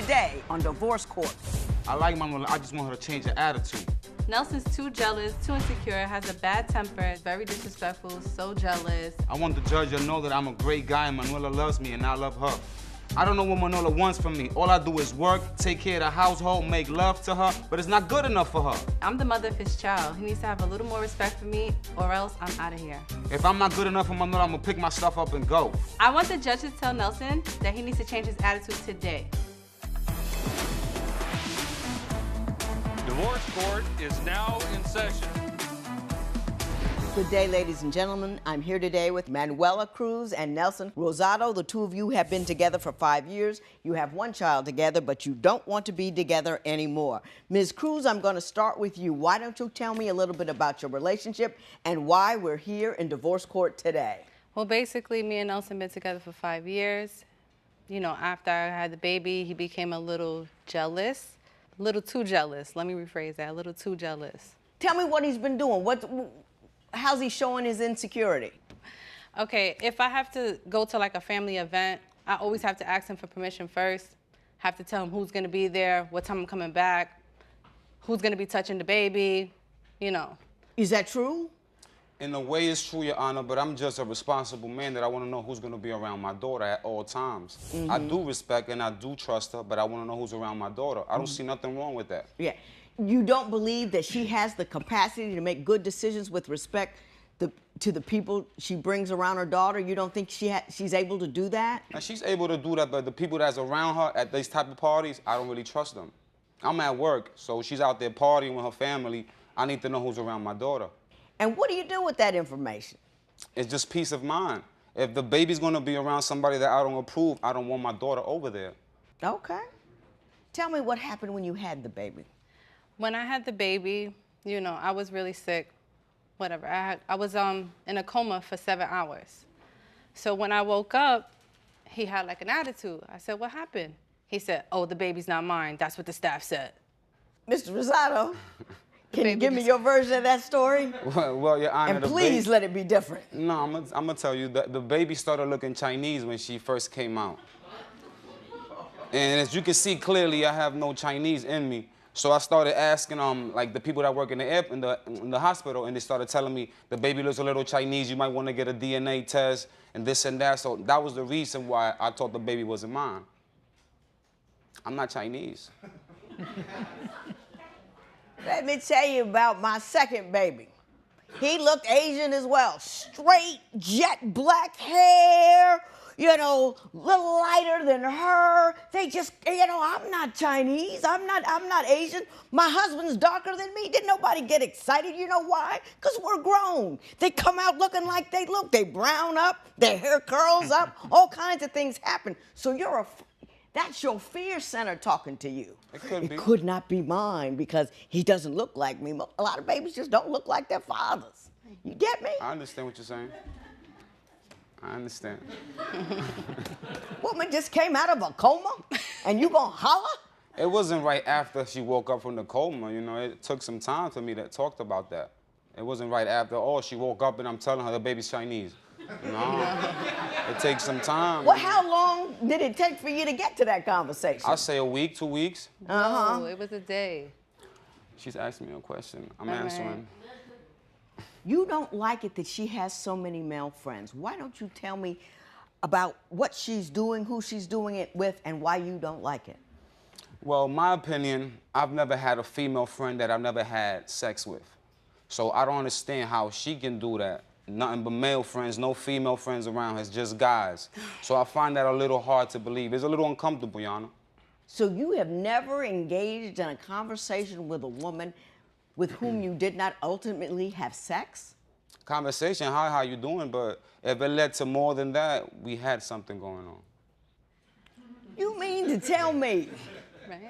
today on Divorce Court. I like Manuela. I just want her to change her attitude. Nelson's too jealous, too insecure, has a bad temper, very disrespectful, so jealous. I want the judge to know that I'm a great guy and Manuela loves me and I love her. I don't know what Manuela wants from me. All I do is work, take care of the household, make love to her, but it's not good enough for her. I'm the mother of his child. He needs to have a little more respect for me or else I'm out of here. If I'm not good enough for Manuela, I'm gonna pick my stuff up and go. I want the judge to tell Nelson that he needs to change his attitude today. Divorce Court is now in session. Good day, ladies and gentlemen. I'm here today with Manuela Cruz and Nelson Rosado. The two of you have been together for 5 years. You have one child together, but you don't want to be together anymore. Ms. Cruz, I'm going to start with you. Why don't you tell me a little bit about your relationship and why we're here in divorce court today? Well, basically, me and Nelson been together for 5 years. You know, after I had the baby, he became a little jealous. A little too jealous. Let me rephrase that. A little too jealous. Tell me what he's been doing. How's he showing his insecurity? Okay, if I have to go to like a family event, I always have to ask him for permission first. Have to tell him who's gonna be there, what time I'm coming back, who's gonna be touching the baby, you know. Is that true? In a way, it's true, Your Honor, but I'm just a responsible man that I want to know who's going to be around my daughter at all times. I do respect and I do trust her, but I want to know who's around my daughter. I don't see nothing wrong with that. Yeah. You don't believe that she has the capacity to make good decisions with respect to the people she brings around her daughter? You don't think she's able to do that? Now, she's able to do that, but the people that's around her at these type of parties, I don't really trust them. I'm at work, so she's out there partying with her family. I need to know who's around my daughter. And what do you do with that information? It's just peace of mind. If the baby's gonna be around somebody that I don't approve, I don't want my daughter over there. Okay. Tell me what happened when you had the baby. When I had the baby, you know, I was really sick, whatever. I was in a coma for 7 hours. So when I woke up, he had like an attitude. I said, what happened? He said, oh, the baby's not mine. That's what the staff said. Mr. Rosado, can you give me your version of that story? Well, Your Honor, and please let it be different. No, I'm gonna tell you that the baby started looking Chinese when she first came out. And as you can see clearly, I have no Chinese in me. So I started asking like the people that work in the hospital, and they started telling me the baby looks a little Chinese. You might want to get a DNA test and this and that. So that was the reason why I thought the baby wasn't mine. I'm not Chinese. Let me tell you about my second baby. He looked Asian as well. Straight, jet black hair, you know, little lighter than her. They just, you know, I'm not Chinese. I'm not Asian. My husband's darker than me. Didn't nobody get excited? You know why? Because we're grown. They come out looking like they look. They brown up, their hair curls up, all kinds of things happen. So that's your fear center talking to you. It could not be mine because he doesn't look like me. A lot of babies just don't look like their fathers. You get me? I understand what you're saying. I understand. Woman just came out of a coma and you gonna holler? It wasn't right after she woke up from the coma, you know. It took some time for me to talk about that. It wasn't right after, oh, she woke up and I'm telling her the baby's Chinese. No, it takes some time. Well, how long did it take for you to get to that conversation? I'll say a week, 2 weeks. No, it was a day. She's asking me a question. I'm answering. You don't like it that she has so many male friends. Why don't you tell me about what she's doing, who she's doing it with, and why you don't like it? Well, my opinion, I've never had a female friend that I've never had sex with. So I don't understand how she can do that. Nothing but male friends, no female friends around, it's just guys. So I find that a little hard to believe. It's a little uncomfortable, Your Honor. So you have never engaged in a conversation with a woman with whom you did not ultimately have sex? Conversation, hi, how you doing? But if it led to more than that, we had something going on. You mean to tell me Right?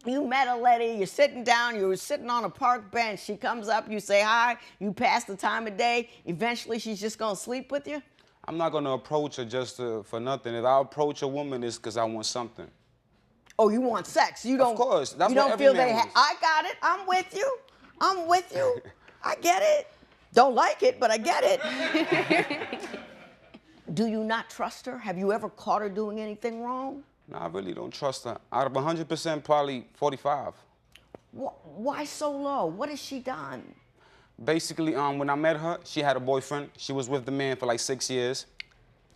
you met a lady, you're sitting down, you were sitting on a park bench, she comes up, you say hi, you pass the time of day, eventually she's just gonna sleep with you? I'm not gonna approach her just for nothing. If I approach a woman, it's because I want something. Oh, you want sex? You don't. Of course, that's you what don't every feel man they. wants. I got it. I'm with you. I'm with you. I get it. Don't like it, but I get it. Do you not trust her? Have you ever caught her doing anything wrong? No, I really don't trust her. Out of 100%, probably 45. Why so low? What has she done? Basically, when I met her, she had a boyfriend. She was with the man for like 6 years.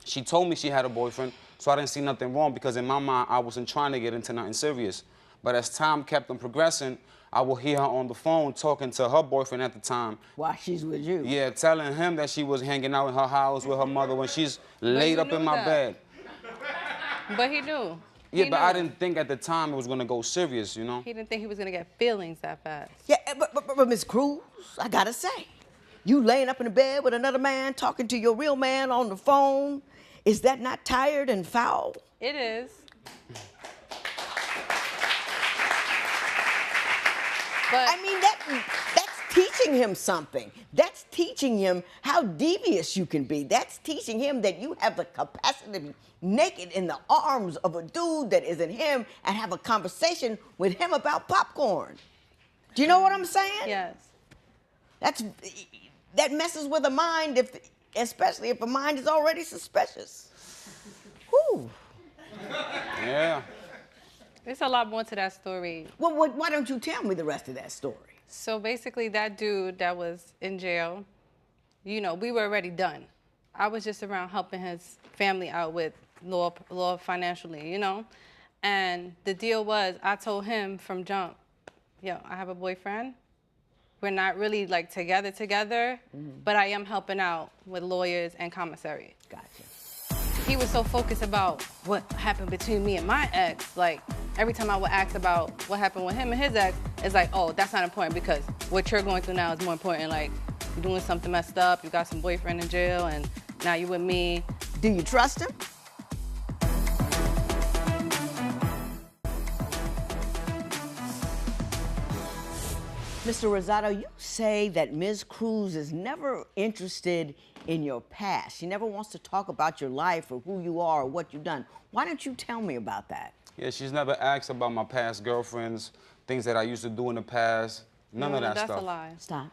She told me she had a boyfriend, so I didn't see nothing wrong because in my mind, I wasn't trying to get into nothing serious. But as time kept on progressing, I would hear her on the phone talking to her boyfriend at the time. While she's with you? Yeah, telling him that she was hanging out in her house with her mother when she's laid up in my bed. But he knew. Yeah, but I didn't think at the time it was gonna go serious, you know? He didn't think he was gonna get feelings that fast. Yeah, but Miss Cruz, I gotta say, you laying up in the bed with another man, talking to your real man on the phone, is that not tired and foul? It is. But I mean, that's teaching him something. That's teaching him how devious you can be. That's teaching him that you have the capacity to be naked in the arms of a dude that isn't him and have a conversation with him about popcorn. Do you know what I'm saying? yes. That messes with a mind, especially if a mind is already suspicious. Whew. Yeah. There's a lot more to that story. Well, why don't you tell me the rest of that story? So basically, that dude that was in jail, you know, we were already done. I was just around helping his family out with law financially, you know? And the deal was, I told him from jump, yo, I have a boyfriend. We're not really like together, but I am helping out with lawyers and commissary. Gotcha. He was so focused about what happened between me and my ex. Like, every time I would ask about what happened with him and his ex, it's like, oh, that's not important because what you're going through now is more important. Like, you're doing something messed up, you got some boyfriend in jail, and now you with me. Do you trust him? Mr. Rosado, you say that Ms. Cruz is never interested in your past. She never wants to talk about your life or who you are or what you've done. Why don't you tell me about that? Yeah, she's never asked about my past girlfriends, things that I used to do in the past. None of that stuff. That's a lie. Stop.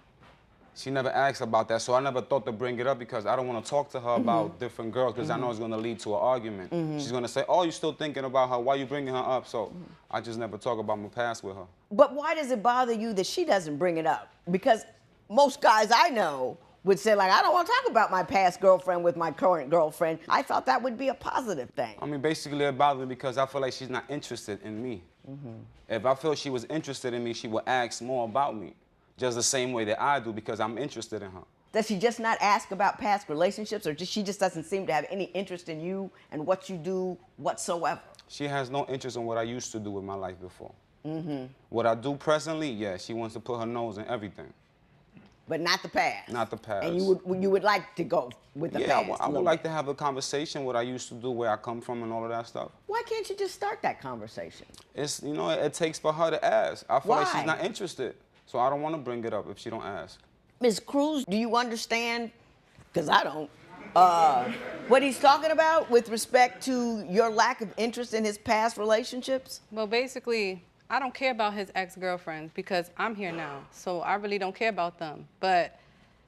She never asked about that, so I never thought to bring it up because I don't want to talk to her about different girls because I know it's going to lead to an argument. She's going to say, oh, you're still thinking about her. Why are you bringing her up? So I just never talk about my past with her. But why does it bother you that she doesn't bring it up? Because most guys I know would say, like, I don't want to talk about my past girlfriend with my current girlfriend. I thought that would be a positive thing. I mean, basically it bothers me because I feel like she's not interested in me. If I feel she was interested in me, she would ask more about me. Just the same way that I do because I'm interested in her. Does she just not ask about past relationships, or she just doesn't seem to have any interest in you and what you do whatsoever? She has no interest in what I used to do with my life before. What I do presently, yeah, she wants to put her nose in everything. But not the past. Not the past. And you would like to go with the past. Yeah, I would like to have a conversation what I used to do, where I come from, and all of that stuff. Why can't you just start that conversation? It's, you know, it takes for her to ask. I feel like Why? she's not interested, so I don't want to bring it up if she don't ask. Ms. Cruz, do you understand, because I don't, what he's talking about with respect to your lack of interest in his past relationships? Well, basically, I don't care about his ex-girlfriends because I'm here now, so I really don't care about them. But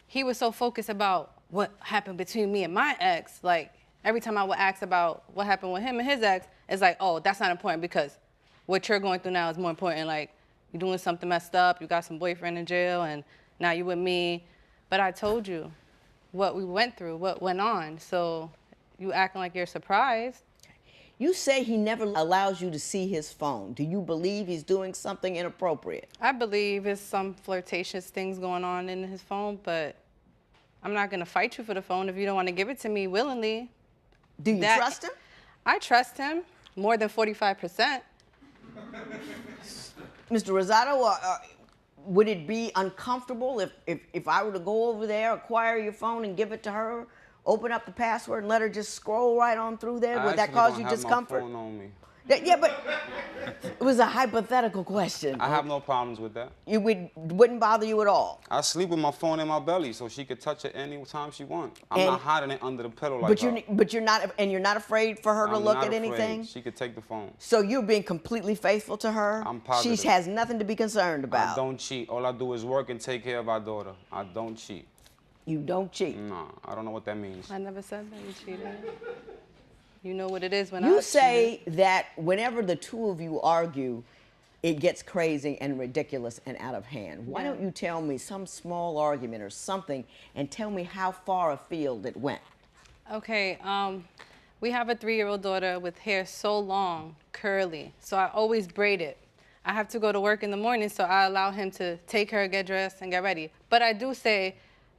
he was so focused about what happened between me and my ex, like, every time I would ask about what happened with him and his ex, it's like, oh, that's not important because what you're going through now is more important. Like, you're doing something messed up, you got some boyfriend in jail, and now you with me. But I told you what we went through, what went on, so you acting like you're surprised. You say he never allows you to see his phone. Do you believe he's doing something inappropriate? I believe there's some flirtatious things going on in his phone, but I'm not gonna fight you for the phone if you don't want to give it to me willingly. Do you trust him? I trust him more than 45%. Mr. Rosado, would it be uncomfortable if I were to go over there, acquire your phone and give it to her, open up the password and let her just scroll right on through there? Would that cause you discomfort? I don't have my phone on me. Yeah, but it was a hypothetical question. I have no problems with that. It wouldn't bother you at all? I sleep with my phone in my belly so she could touch it any time she wants. I'm not hiding it under the pillow like that. But you're not afraid for her to look at anything? She could take the phone. So you're being completely faithful to her? I'm positive. She has nothing to be concerned about? I don't cheat. All I do is work and take care of our daughter. I don't cheat. You don't cheat? Nah, I don't know what that means. I never said that you cheated. You know what it is when You I say that whenever the two of you argue, it gets crazy and ridiculous and out of hand. Why Yeah. don't you tell me some small argument or something and tell me how far afield it went? Okay, we have a 3-year-old daughter with hair so long, curly, so I always braid it. I have to go to work in the morning, so I allow him to take her, get dressed, and get ready. But I do say,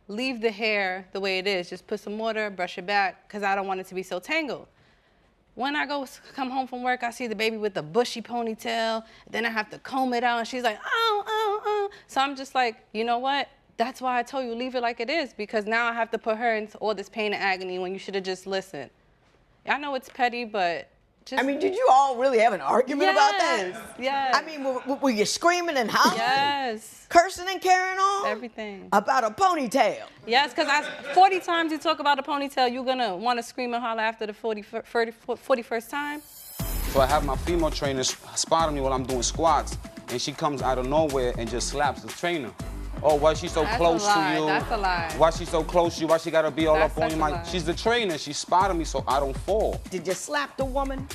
leave the hair the way it is. Just put some water, brush it back, because I don't want it to be so tangled. When I come home from work, I see the baby with the bushy ponytail. Then I have to comb it out, and she's like, oh, oh, oh. So I'm just like, you know what? That's why I told you, leave it like it is, because now I have to put her into all this pain and agony when you should have just listened. I know it's petty, but just... I mean, did you all really have an argument about that? Yes. I mean, were you screaming and hollering? Yes. Cursing and carrying on? Everything. About a ponytail? Yes, because 40 times you talk about a ponytail, you're going to want to scream and holler after the 41st time? So I have my female trainer spotting me while I'm doing squats, and she comes out of nowhere and just slaps the trainer. Oh, why she so That's close a lie. to you? That's a lie. Why she so close to you? Why she gotta be all That's up on such you? a lie. She's the trainer. She spotted me so I don't fall. Did you slap the woman?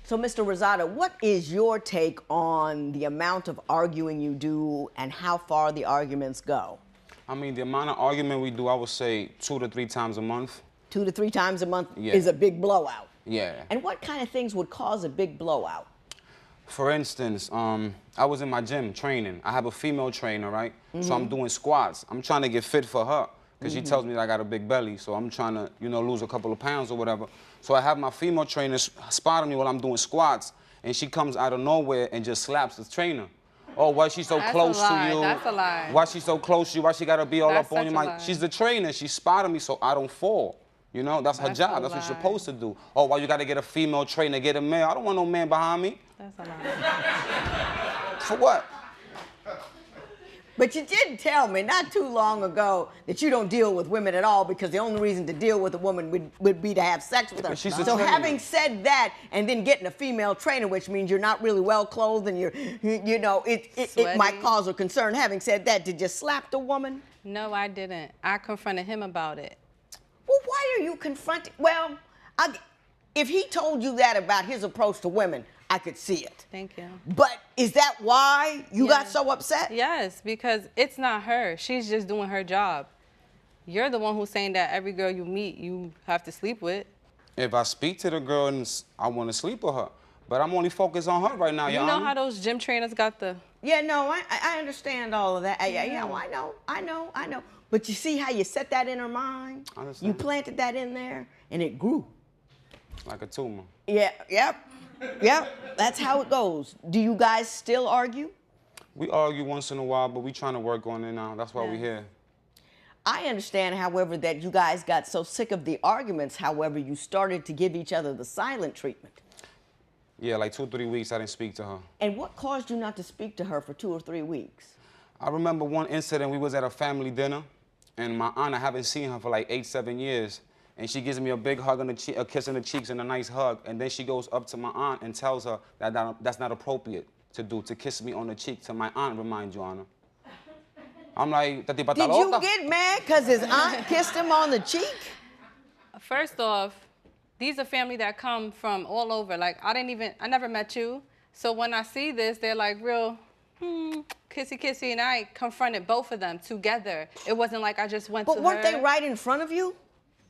So, Mr. Rosado, what is your take on the amount of arguing you do and how far the arguments go? I mean, the amount of argument we do, I would say 2 to 3 times a month. 2 to 3 times a month Yeah. is a big blowout. Yeah. And what kind of things would cause a big blowout? For instance, I was in my gym training. I have a female trainer, right? So I'm doing squats. I'm trying to get fit for her because she tells me that I got a big belly. So I'm trying to, lose a couple of pounds or whatever. So I have my female trainer spotting me while I'm doing squats, and she comes out of nowhere and just slaps the trainer. Oh, why she so That's close a lie. to you? That's a lie. Why she so close to you? Why she gotta be all That's up on such you? a lie. She's the trainer. She spotted me so I don't fall. That's her That's job. a That's what she's lie. supposed to do. Oh, why you gotta get a female trainer, get a male? I don't want no man behind me. That's a lie. For what? But you did tell me not too long ago that you don't deal with women at all because the only reason to deal with a woman would be to have sex with her. But she's a So trainer. having said that, and then getting a female trainer, which means you're not really well clothed and it might Sweaty. cause a concern. Having said that, did you slap the woman? No, I didn't. I confronted him about it. Well, why are you confronting? Well, if he told you that about his approach to women, I could see it. Thank you. But is that why you got Yes. so upset? Yes, because it's not her. She's just doing her job. You're the one who's saying that every girl you meet, you have to sleep with. If I speak to the girl and I want to sleep with her, but I'm only focused on her right now, You Your know Honor. how those gym trainers got the... Yeah, no, I understand all of that. I know. But you see how you set that in her mind? I understand. You planted that in there, and it grew. Like a tumor. Yeah, yep. That's how it goes. Do you guys still argue? We argue once in a while, but we trying to work on it now. That's why we're here. I understand, however, that you guys got so sick of the arguments, however, you started to give each other the silent treatment. Yeah, like 2 or 3 weeks I didn't speak to her. And what caused you not to speak to her for 2 or 3 weeks? I remember one incident, we was at a family dinner, and my aunt, I haven't seen her for like 8, 7 years, and she gives me a big hug on the cheek, a kiss on the cheeks and a nice hug, and then she goes up to my aunt and tells her that that's not appropriate to do, to kiss me on the cheek to my aunt, remind Your Honor. I'm like, Did you get mad because his aunt kissed him on the cheek? First off, these are family that come from all over. Like, I never met you. So when I see this, they're like real, kissy kissy, and I confronted both of them together. It wasn't like I just went to her. But weren't they right in front of you?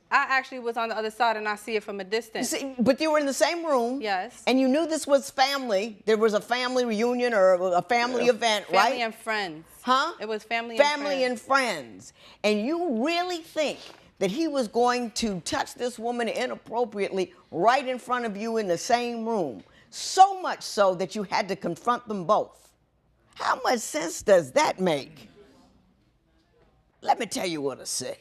I actually was on the other side, and I see it from a distance. You see, but you were in the same room. Yes. And you knew this was family. There was a family reunion or a family event, right? Family and friends. Huh? It was family and friends. And you really think that he was going to touch this woman inappropriately right in front of you in the same room? So much so that you had to confront them both. How much sense does that make? Let me tell you what I see.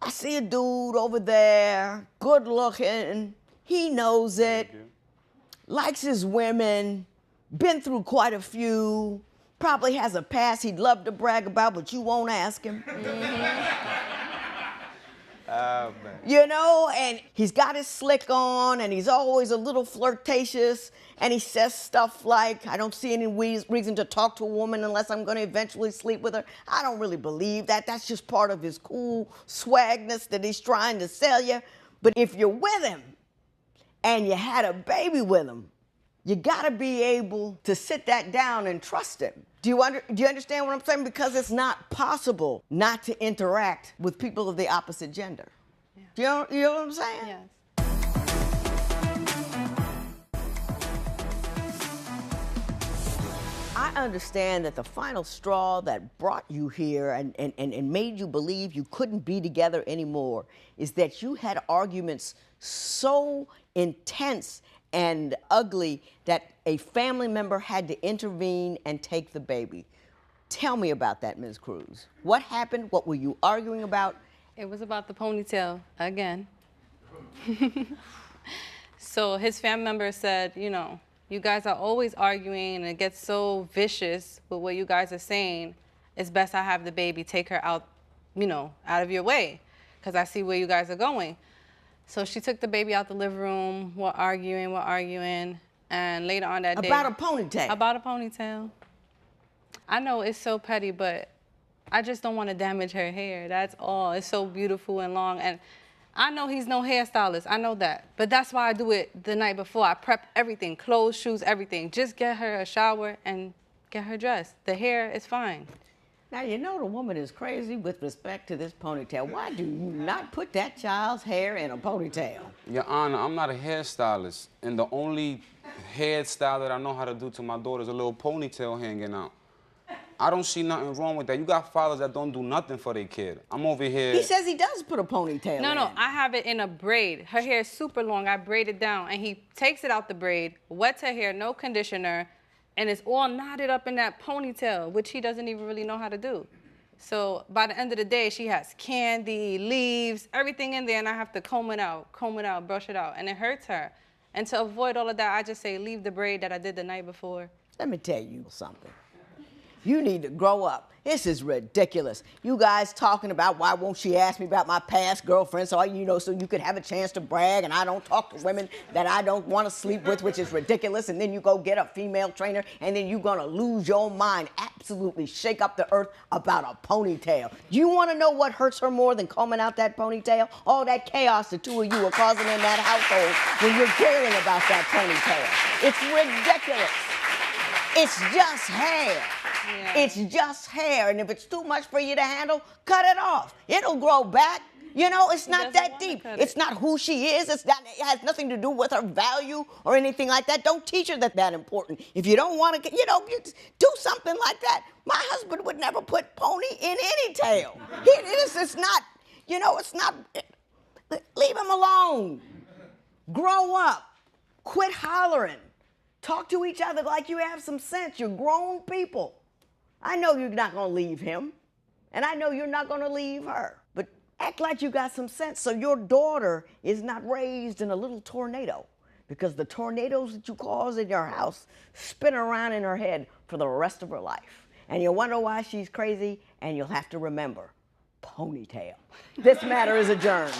I see a dude over there, good looking, he knows it, likes his women, been through quite a few, probably has a past he'd love to brag about, but you won't ask him. Man. You know, and he's got his slick on, and he's always a little flirtatious, and he says stuff like, I don't see any reason to talk to a woman unless I'm going to eventually sleep with her. I don't really believe that. That's just part of his cool swagness that he's trying to sell you. But if you're with him and you had a baby with him, you got to be able to sit that down and trust him. Do you understand what I'm saying? Because it's not possible not to interact with people of the opposite gender. Yeah. You know what I'm saying? Yes. I understand that the final straw that brought you here and made you believe you couldn't be together anymore is that you had arguments so intense and ugly that a family member had to intervene and take the baby. Tell me about that, Ms. Cruz. What happened? What were you arguing about? It was about the ponytail again. So his family member said, you know, you guys are always arguing and it gets so vicious with what you guys are saying. It's best I have the baby, take her out, you know, out of your way, because I see where you guys are going. So she took the baby out the living room. We're arguing. And later on that day. About a ponytail? About a ponytail. I know it's so petty, but I just don't want to damage her hair. That's all. It's so beautiful and long. And I know he's no hairstylist. I know that. But that's why I do it the night before. I prep everything, clothes, shoes, everything. Just get her a shower and get her dressed. The hair is fine. Now, you know the woman is crazy with respect to this ponytail. Why do you not put that child's hair in a ponytail? Your Honor, I'm not a hairstylist, and the only hairstyle that I know how to do to my daughter is a little ponytail hanging out. I don't see nothing wrong with that. You got fathers that don't do nothing for their kid. I'm over here. He says he does put a ponytail in. No, I have it in a braid. Her hair is super long. I braid it down, and he takes it out the braid, wets her hair, no conditioner, and it's all knotted up in that ponytail, which he doesn't even really know how to do. So by the end of the day, she has candy, leaves, everything in there, and I have to comb it out, brush it out, and it hurts her. And to avoid all of that, I just say leave the braid that I did the night before. Let me tell you something. You need to grow up. This is ridiculous. You guys talking about why won't she ask me about my past girlfriend so you could have a chance to brag, and I don't talk to women that I don't want to sleep with, which is ridiculous, and then you go get a female trainer and then you're gonna lose your mind, absolutely shake up the earth about a ponytail. You want to know what hurts her more than combing out that ponytail? All that chaos the two of you are causing in that household when you're caring about that ponytail. It's ridiculous. It's just hair. Yeah. It's just hair, and if it's too much for you to handle, cut it off. It'll grow back. You know, it's not that deep. It's not who she is. It has nothing to do with her value or anything like that. Don't teach her that's important. If you don't want to, do something like that. My husband would never put pony in any tail. It's not, it's not. Leave him alone. Grow up. Quit hollering. Talk to each other like you have some sense. You're grown people. I know you're not going to leave him, and I know you're not going to leave her. But act like you got some sense so your daughter is not raised in a little tornado, because the tornadoes that you cause in your house spin around in her head for the rest of her life. And you'll wonder why she's crazy, and you'll have to remember, ponytail. This matter is adjourned.